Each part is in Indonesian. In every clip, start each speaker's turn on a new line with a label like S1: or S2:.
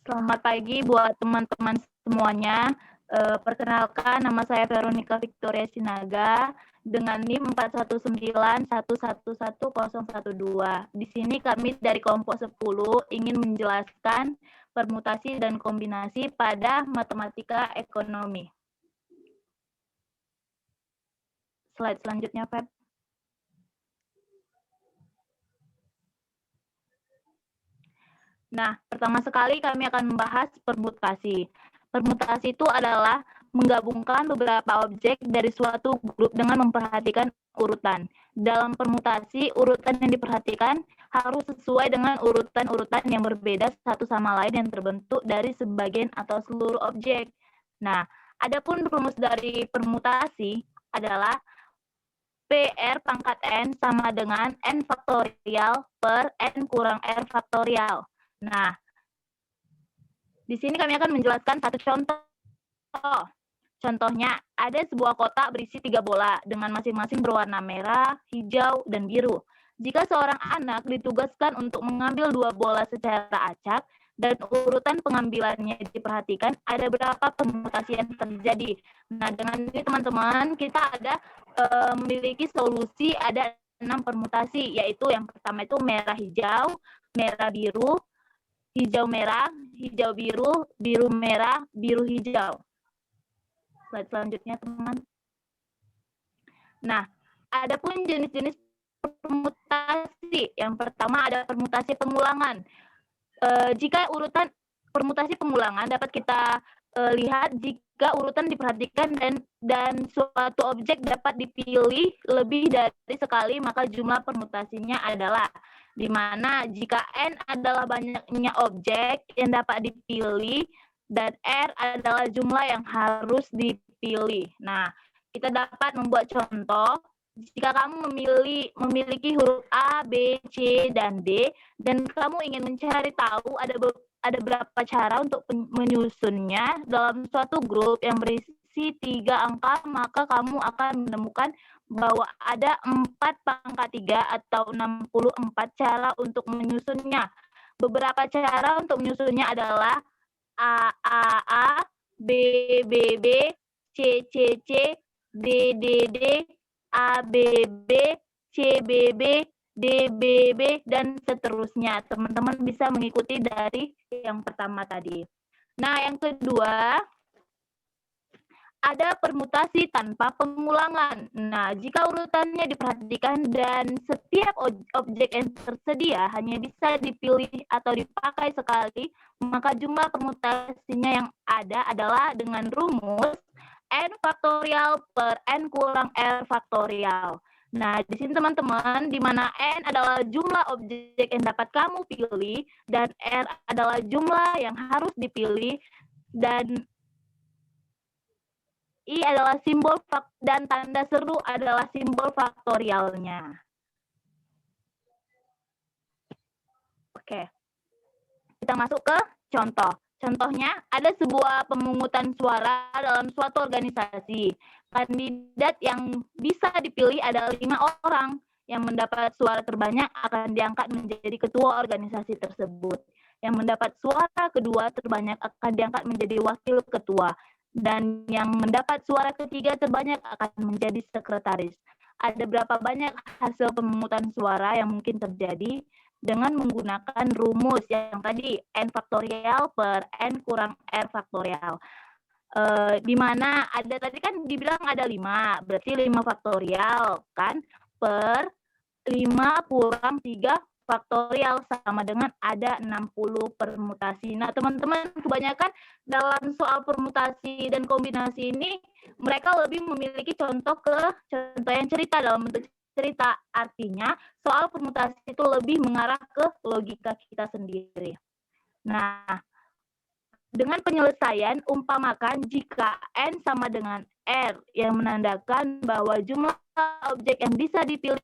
S1: Selamat pagi buat teman-teman semuanya. Perkenalkan, nama saya Veronica Victoria Sinaga dengan NIM 419111012. Di sini kami dari kelompok 10 ingin menjelaskan permutasi dan kombinasi pada matematika ekonomi. Slide selanjutnya, Feb. Nah, pertama sekali kami akan membahas permutasi. Permutasi itu adalah menggabungkan beberapa objek dari suatu grup dengan memperhatikan urutan. Dalam permutasi, urutan yang diperhatikan harus sesuai dengan urutan-urutan yang berbeda satu sama lain yang terbentuk dari sebagian atau seluruh objek. Nah, adapun rumus dari permutasi adalah PR pangkat N sama dengan N faktorial per N kurang R faktorial. Nah, di sini kami akan menjelaskan satu contoh. Contohnya, ada sebuah kotak berisi 3 bola dengan masing-masing berwarna merah, hijau, dan biru. Jika seorang anak ditugaskan untuk mengambil 2 bola secara acak dan urutan pengambilannya diperhatikan, ada berapa permutasi yang terjadi. Nah, dengan ini teman-teman, kita ada memiliki solusi ada 6 permutasi, yaitu yang pertama itu merah hijau, merah biru, hijau merah, hijau biru, biru merah, biru hijau. Slide selanjutnya, teman. Nah, ada pun jenis-jenis permutasi. Yang pertama ada permutasi pengulangan. Jika urutan permutasi pengulangan dapat kita lihat jika urutan diperhatikan dan suatu objek dapat dipilih lebih dari sekali, maka jumlah permutasinya adalah di mana jika N adalah banyaknya objek yang dapat dipilih dan R adalah jumlah yang harus dipilih. Nah, kita dapat membuat contoh. Jika kamu memiliki huruf A, B, C, dan D, dan kamu ingin mencari tahu ada berapa cara untuk menyusunnya dalam suatu grup yang berisi 3 angka, maka kamu akan menemukan bahwa ada 4 pangkat 3 atau 64 cara untuk menyusunnya. Beberapa cara untuk menyusunnya adalah A, B, B, C, C, D, D, A, B, C, B, D, B, dan seterusnya. Teman-teman bisa mengikuti dari yang pertama tadi. Nah, yang kedua, ada permutasi tanpa pengulangan. Nah, jika urutannya diperhatikan dan setiap objek yang tersedia hanya bisa dipilih atau dipakai sekali, maka jumlah permutasinya yang ada adalah dengan rumus N faktorial per N kurang R faktorial. Nah, di sini teman-teman, di mana N adalah jumlah objek yang dapat kamu pilih dan R adalah jumlah yang harus dipilih, dan I adalah simbol dan tanda seru adalah simbol faktorialnya. Oke, kita masuk ke contoh. Contohnya, ada sebuah pemungutan suara dalam suatu organisasi. Kandidat yang bisa dipilih adalah 5 orang. Yang mendapat suara terbanyak akan diangkat menjadi ketua organisasi tersebut. Yang mendapat suara kedua terbanyak akan diangkat menjadi wakil ketua. Dan yang mendapat suara ketiga terbanyak akan menjadi sekretaris. Ada berapa banyak hasil pemungutan suara yang mungkin terjadi dengan menggunakan rumus yang tadi N faktorial per N kurang R faktorial. Di mana ada tadi kan dibilang ada 5, berarti 5 faktorial kan per 5 kurang 3 faktorial sama dengan ada 60 permutasi. Nah, teman-teman, kebanyakan dalam soal permutasi dan kombinasi ini mereka lebih memiliki contoh yang cerita dalam bentuk cerita. Artinya, soal permutasi itu lebih mengarah ke logika kita sendiri. Nah, dengan penyelesaian, umpamakan jika N sama dengan R yang menandakan bahwa jumlah objek yang bisa dipilih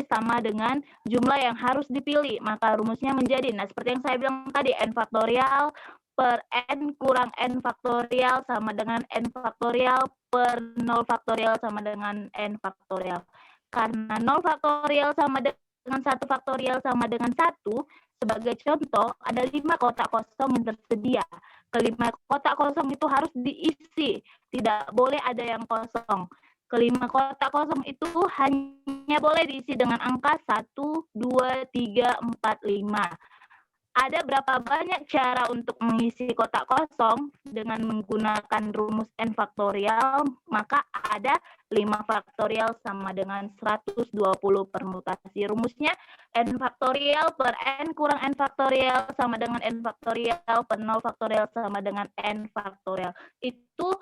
S1: sama dengan jumlah yang harus dipilih, maka rumusnya menjadi, nah seperti yang saya bilang tadi, N faktorial per N kurang N faktorial sama dengan N faktorial per 0 faktorial sama dengan N faktorial. Karena 0 faktorial sama dengan dengan 1 faktorial sama dengan 1, sebagai contoh, ada 5 kotak kosong yang tersedia. Kelima kotak kosong itu harus diisi, tidak boleh ada yang kosong. Kelima kotak kosong itu hanya boleh diisi dengan angka 1, 2, 3, 4, 5. Ada berapa banyak cara untuk mengisi kotak kosong dengan menggunakan rumus n faktorial, maka ada 5 faktorial sama dengan 120 permutasi. Rumusnya n faktorial per n kurang n faktorial sama dengan n faktorial per 0 faktorial sama dengan n faktorial. Itu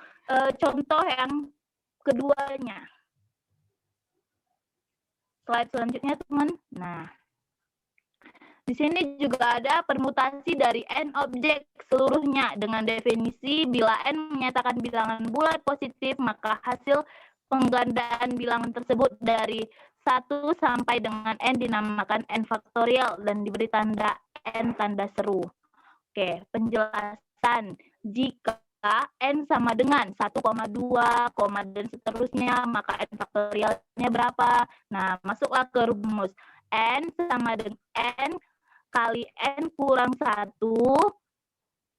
S1: contoh yang keduanya. Slide selanjutnya, teman. Nah, di sini juga ada permutasi dari n objek seluruhnya dengan definisi bila n menyatakan bilangan bulat positif, maka hasil penggandaan bilangan tersebut dari 1 sampai dengan n dinamakan n faktorial dan diberi tanda n tanda seru. Oke, penjelasan. Jika n sama dengan 1,2, dan seterusnya, maka n faktorialnya berapa? Nah, masuklah ke rumus. N sama dengan n kali n kurang 1,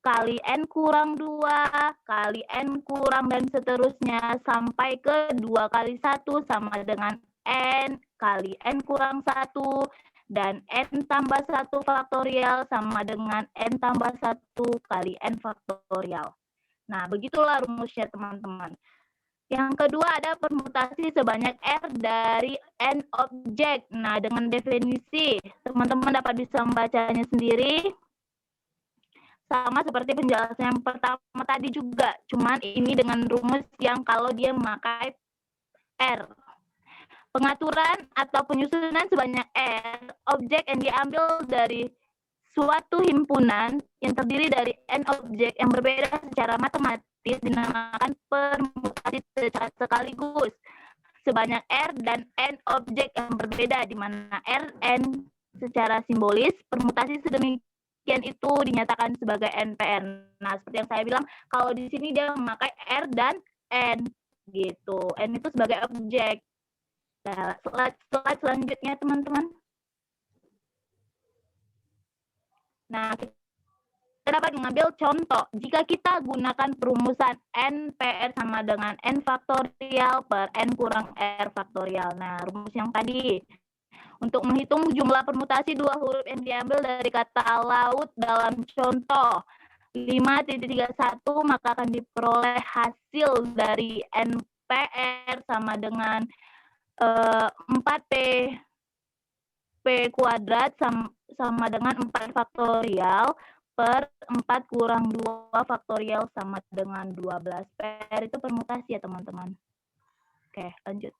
S1: kali n kurang 2, kali n kurang dan seterusnya, sampai ke 2 kali 1 sama dengan n kali n kurang 1, dan n tambah 1 faktorial sama dengan n tambah 1 kali n faktorial. Nah, begitulah rumusnya, teman-teman. Yang kedua ada permutasi sebanyak R dari N objek. Nah, dengan definisi, teman-teman dapat bisa membacanya sendiri. Sama seperti penjelasan yang pertama tadi juga. Cuman ini dengan rumus yang kalau dia memakai R. Pengaturan atau penyusunan sebanyak R objek yang diambil dari suatu himpunan yang terdiri dari n objek yang berbeda secara matematis dinamakan permutasi secara sekaligus sebanyak R dan n objek yang berbeda, di mana R, n secara simbolis, permutasi sedemikian itu dinyatakan sebagai NPR. Nah, seperti yang saya bilang, kalau di sini dia memakai R dan n gitu. N itu sebagai objek. Nah, slide selanjutnya, teman-teman. Nah, kita dapat mengambil contoh. Jika kita gunakan perumusan NPR sama dengan N faktorial per N kurang R faktorial. Nah, rumus yang tadi. Untuk menghitung jumlah permutasi 2 huruf yang diambil dari kata laut dalam contoh 5.31, maka akan diperoleh hasil dari NPR sama dengan 4P kuadrat sama dengan 4 faktorial per 4 kurang 2 faktorial sama dengan 12. PR itu permutasi ya, teman-teman. Oke, lanjut.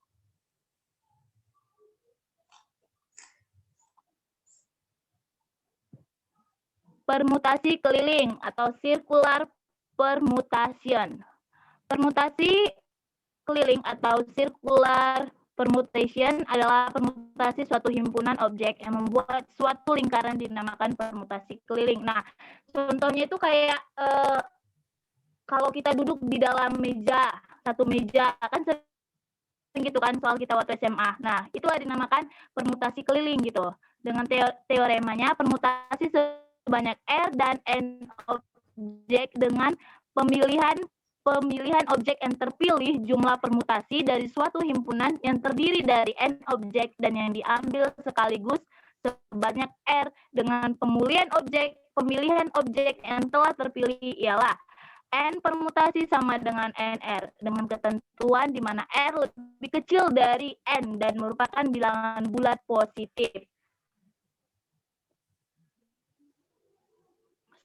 S1: Permutasi keliling atau circular permutation. Permutasi keliling atau circular permutation adalah permutasi suatu himpunan objek yang membuat suatu lingkaran dinamakan permutasi keliling. Nah, contohnya itu kayak kalau kita duduk di dalam meja, satu meja, kan sering gitu kan soal kita waktu SMA. Nah, itulah dinamakan permutasi keliling gitu. Dengan teoremanya, permutasi sebanyak R dan N objek dengan pemilihan objek yang terpilih jumlah permutasi dari suatu himpunan yang terdiri dari N objek dan yang diambil sekaligus sebanyak R dengan pemilihan objek yang telah terpilih ialah N permutasi sama dengan NR dengan ketentuan di mana R lebih kecil dari N dan merupakan bilangan bulat positif.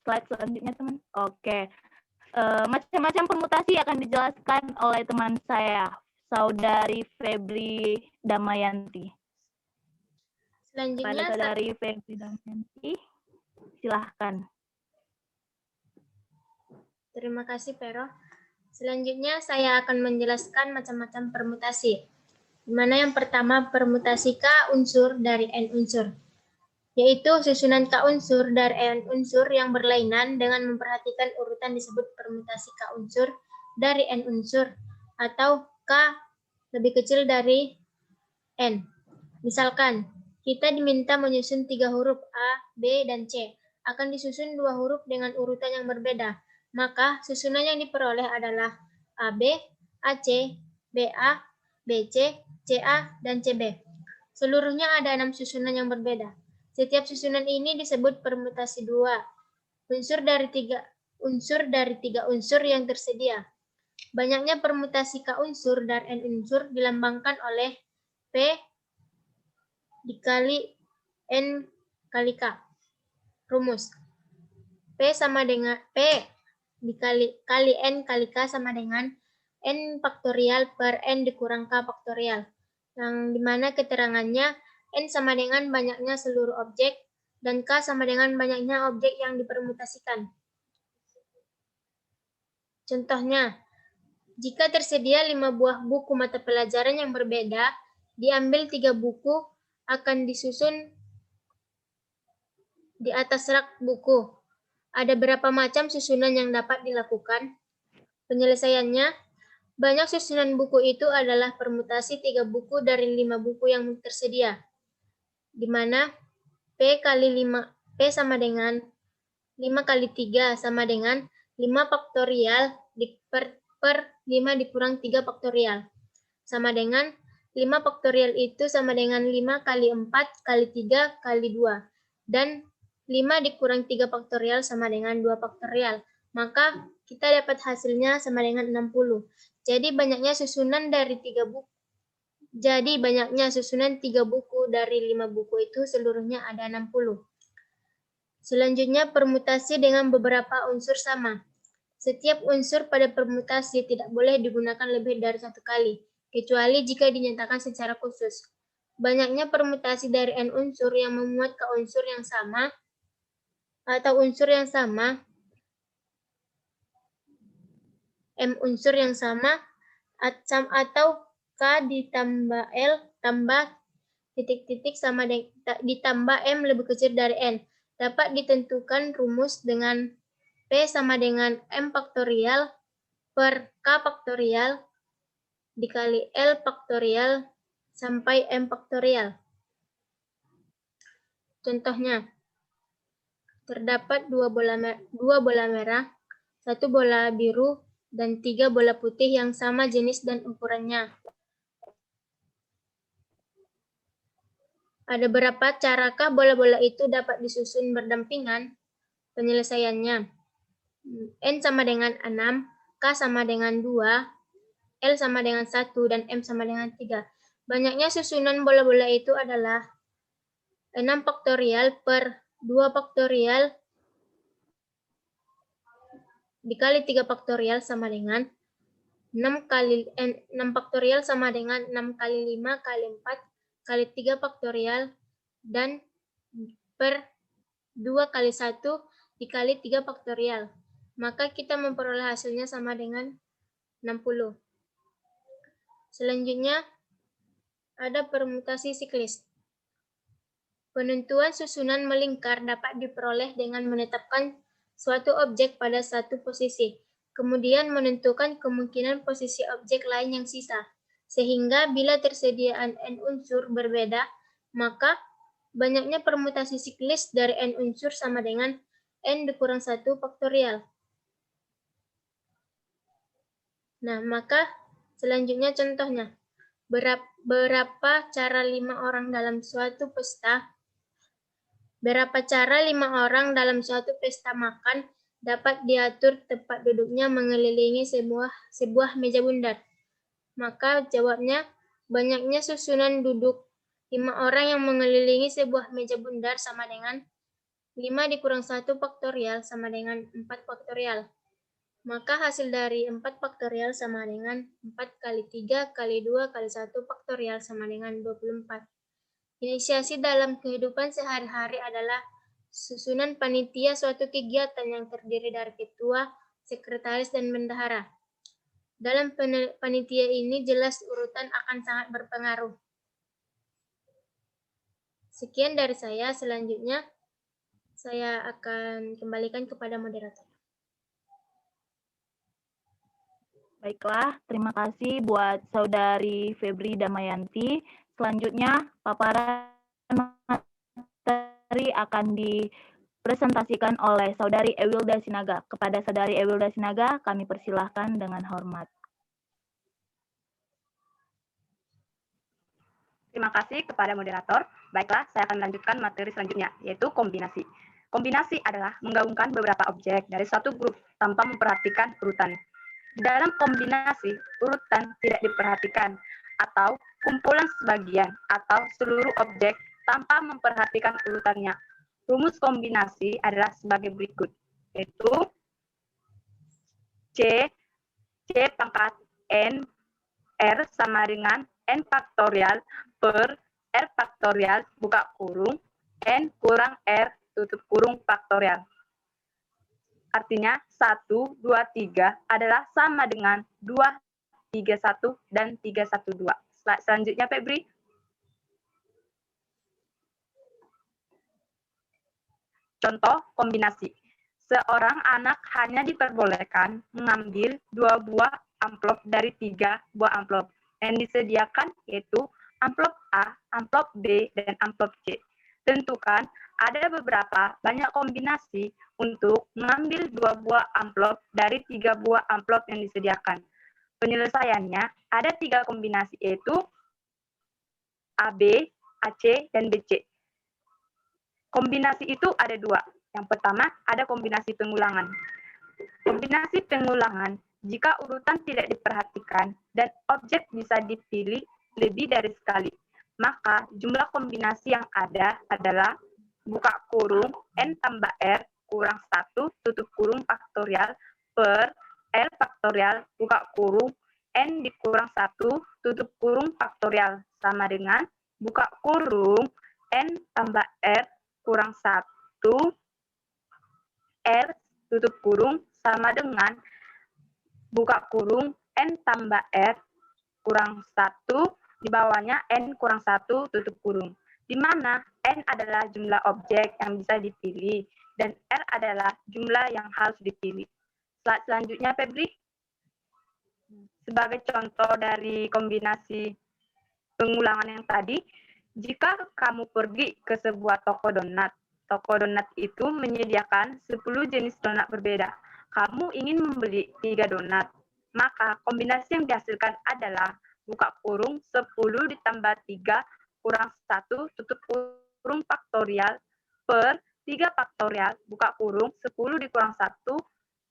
S1: Slide selanjutnya, teman. Oke. Macam-macam permutasi akan dijelaskan oleh teman saya, Saudari Febri Damayanti.
S2: Selanjutnya,
S1: Saudari Febri Damayanti, silahkan.
S2: Terima kasih, Pero. Selanjutnya, saya akan menjelaskan macam-macam permutasi. Di mana yang pertama, permutasi K unsur dari N unsur, yaitu susunan K unsur dari N unsur yang berlainan dengan memperhatikan urutan disebut permutasi K unsur dari N unsur, atau K lebih kecil dari N. Misalkan, Kita diminta menyusun 3 huruf A, B, dan C. Akan disusun 2 huruf dengan urutan yang berbeda. Maka susunan yang diperoleh adalah AB, AC, BA, BC, CA, dan CB. Seluruhnya ada 6 susunan yang berbeda. Setiap susunan ini disebut permutasi 2. Unsur dari tiga unsur yang tersedia. Banyaknya permutasi K unsur dan N unsur dilambangkan oleh P dikali N kali K. Rumus. P dikali N kali K sama dengan N faktorial per N dikurang K faktorial. Yang dimana keterangannya N sama dengan banyaknya seluruh objek dan K sama dengan banyaknya objek yang dipermutasikan. Contohnya, jika tersedia 5 buah buku mata pelajaran yang berbeda, diambil 3 buku akan disusun di atas rak buku. Ada berapa macam susunan yang dapat dilakukan? Penyelesaiannya, banyak susunan buku itu adalah permutasi 3 buku dari 5 buku yang tersedia, di mana P sama dengan 5 kali 3 sama dengan 5 faktorial per 5 dikurang 3 faktorial. Sama dengan 5 faktorial itu sama dengan 5 kali 4 kali 3 kali 2. Dan 5 dikurang 3 faktorial sama dengan 2 faktorial. Maka kita dapat hasilnya sama dengan 60. Jadi banyaknya susunan 3 buku dari 5 buku itu seluruhnya ada 60. Selanjutnya permutasi dengan beberapa unsur sama. Setiap unsur pada permutasi tidak boleh digunakan lebih dari 1 kali, kecuali jika dinyatakan secara khusus. Banyaknya permutasi dari N unsur yang memuat K unsur yang sama atau unsur yang sama, M unsur yang sama, atau K ditambah L tambah titik-titik sama ditambah M lebih kecil dari N, dapat ditentukan rumus dengan P sama dengan M faktorial per K faktorial dikali L faktorial sampai M faktorial. Contohnya, terdapat 2 bola merah, 1 bola biru, dan 3 bola putih yang sama jenis dan ukurannya. Ada berapa carakah bola-bola itu dapat disusun berdampingan? Penyelesaiannya, N sama dengan 6, K sama dengan 2, L sama dengan 1, dan M sama dengan 3. Banyaknya susunan bola-bola itu adalah 6 faktorial per 2 faktorial dikali 3 faktorial sama dengan 6 faktorial sama dengan 6 kali 5 kali 4 kali 3 faktorial dan per 2 kali 1 dikali 3 faktorial. Maka kita memperoleh hasilnya sama dengan 60. Selanjutnya, ada permutasi siklis. Penentuan susunan melingkar dapat diperoleh dengan menetapkan suatu objek pada satu posisi, kemudian menentukan kemungkinan posisi objek lain yang sisa, sehingga bila tersediaan N unsur berbeda, maka banyaknya permutasi siklis dari N unsur sama dengan N dikurang 1 faktorial. Nah, maka selanjutnya contohnya. Berapa cara 5 orang dalam suatu pesta makan dapat diatur tempat duduknya mengelilingi sebuah meja bundar? Maka jawabnya, banyaknya susunan duduk 5 orang yang mengelilingi sebuah meja bundar sama dengan 5 dikurang 1 faktorial sama dengan 4 faktorial. Maka hasil dari 4 faktorial sama dengan 4 kali 3 kali 2 kali 1 faktorial sama dengan 24. Inisiasi dalam kehidupan sehari-hari adalah susunan panitia suatu kegiatan yang terdiri dari ketua, sekretaris, dan bendahara. Dalam panitia ini jelas urutan akan sangat berpengaruh. Sekian dari saya, selanjutnya saya akan kembalikan kepada moderator.
S1: Baiklah, terima kasih buat Saudari Febri Damayanti. Selanjutnya, paparan akan dipresentasikan oleh Saudari Ewilda Sinaga. Kepada Saudari Ewilda Sinaga, kami persilahkan dengan hormat.
S3: Terima kasih kepada moderator. Baiklah, saya akan melanjutkan materi selanjutnya, yaitu kombinasi. Kombinasi adalah menggabungkan beberapa objek dari satu grup tanpa memperhatikan urutan. Dalam kombinasi, urutan tidak diperhatikan, atau kumpulan sebagian atau seluruh objek tanpa memperhatikan urutannya. Rumus kombinasi adalah sebagai berikut, yaitu C pangkat N R sama dengan N faktorial per R faktorial buka kurung N kurang R tutup kurung faktorial. Artinya 1, 2, 3 adalah sama dengan 2, 3, 1, dan 3, 1, 2. Slide selanjutnya, Febri. Contoh kombinasi. Seorang anak hanya diperbolehkan mengambil 2 buah amplop dari 3 buah amplop yang disediakan, yaitu amplop A, amplop B, dan amplop C. Tentukan ada beberapa banyak kombinasi untuk mengambil 2 buah amplop dari 3 buah amplop yang disediakan. Penyelesaiannya ada 3 kombinasi, yaitu AB, AC, dan BC. Kombinasi itu ada 2. Yang pertama, ada kombinasi pengulangan. Kombinasi pengulangan jika urutan tidak diperhatikan dan objek bisa dipilih lebih dari sekali, maka jumlah kombinasi yang ada adalah buka kurung N tambah R kurang 1 tutup kurung faktorial per R faktorial buka kurung N dikurang 1 tutup kurung faktorial sama dengan buka kurung N tambah R kurang 1 R tutup kurung sama dengan buka kurung N tambah R kurang 1 di bawahnya N kurang 1 tutup kurung, di mana N adalah jumlah objek yang bisa dipilih dan R adalah jumlah yang harus dipilih. Slide selanjutnya, Febri. Sebagai contoh dari kombinasi pengulangan yang tadi, jika kamu pergi ke sebuah toko donat itu menyediakan 10 jenis donat berbeda. Kamu ingin membeli 3 donat, maka kombinasi yang dihasilkan adalah buka kurung 10 ditambah 3 kurang 1 tutup kurung faktorial per 3 faktorial buka kurung 10 dikurang 1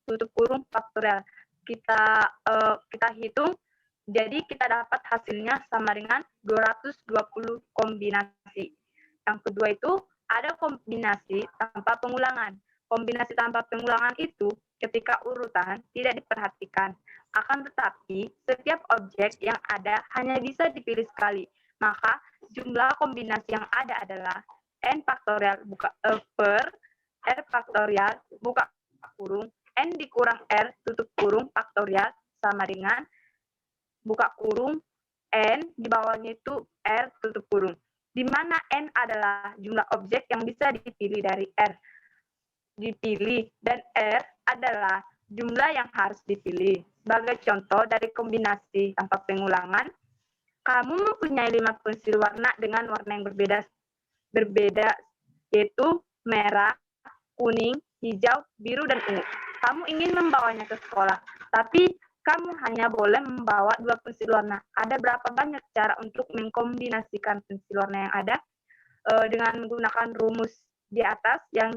S3: tutup kurung faktorial. Kita hitung, jadi kita dapat hasilnya sama dengan 220 kombinasi. Yang kedua itu ada kombinasi tanpa pengulangan. Kombinasi tanpa pengulangan itu ketika urutan tidak diperhatikan. Akan tetapi, setiap objek yang ada hanya bisa dipilih sekali. Maka, jumlah kombinasi yang ada adalah N faktorial per R faktorial buka kurung N dikurang R tutup kurung faktorial sama dengan buka kurung N di bawahnya itu R tutup kurung. Di mana N adalah jumlah objek yang bisa dipilih dari R. Dipilih dan R adalah jumlah yang harus dipilih. Sebagai contoh dari kombinasi tanpa pengulangan, kamu mempunyai 5 pensil warna dengan warna yang berbeda, yaitu merah, kuning, hijau, biru, dan ungu. Kamu ingin membawanya ke sekolah, tapi kamu hanya boleh membawa 2 pensil warna. Ada berapa banyak cara untuk mengkombinasikan pensil warna yang ada dengan menggunakan rumus di atas yang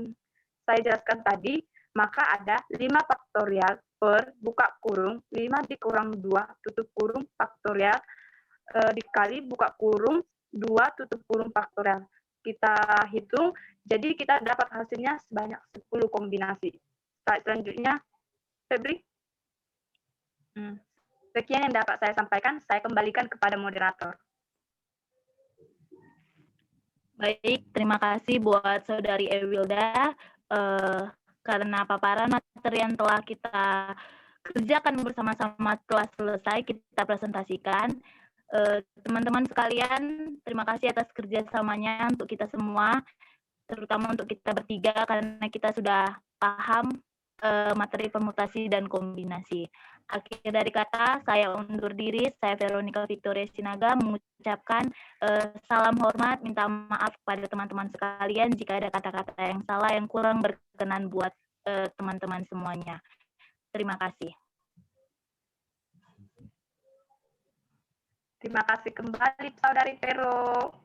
S3: saya jelaskan tadi, maka ada 5 faktorial per buka kurung 5 dikurang 2 tutup kurung faktorial dikali buka kurung 2 tutup kurung faktorial. Kita hitung, jadi kita dapat hasilnya sebanyak 10 kombinasi. Slide selanjutnya, Febri. Sekian yang dapat saya sampaikan, saya kembalikan kepada moderator.
S1: Baik, terima kasih buat Saudari Ewilda. Karena paparan materi yang telah kita kerjakan bersama-sama telah selesai, kita presentasikan. Teman-teman sekalian, terima kasih atas kerjasamanya untuk kita semua, terutama untuk kita bertiga, karena kita sudah paham materi permutasi dan kombinasi. Akhir dari kata, saya undur diri. Saya Veronica Victoria Sinaga mengucapkan salam hormat, minta maaf kepada teman-teman sekalian jika ada kata-kata yang salah, yang kurang berkenan buat teman-teman semuanya. Terima kasih.
S3: Terima kasih kembali, Saudari Vero.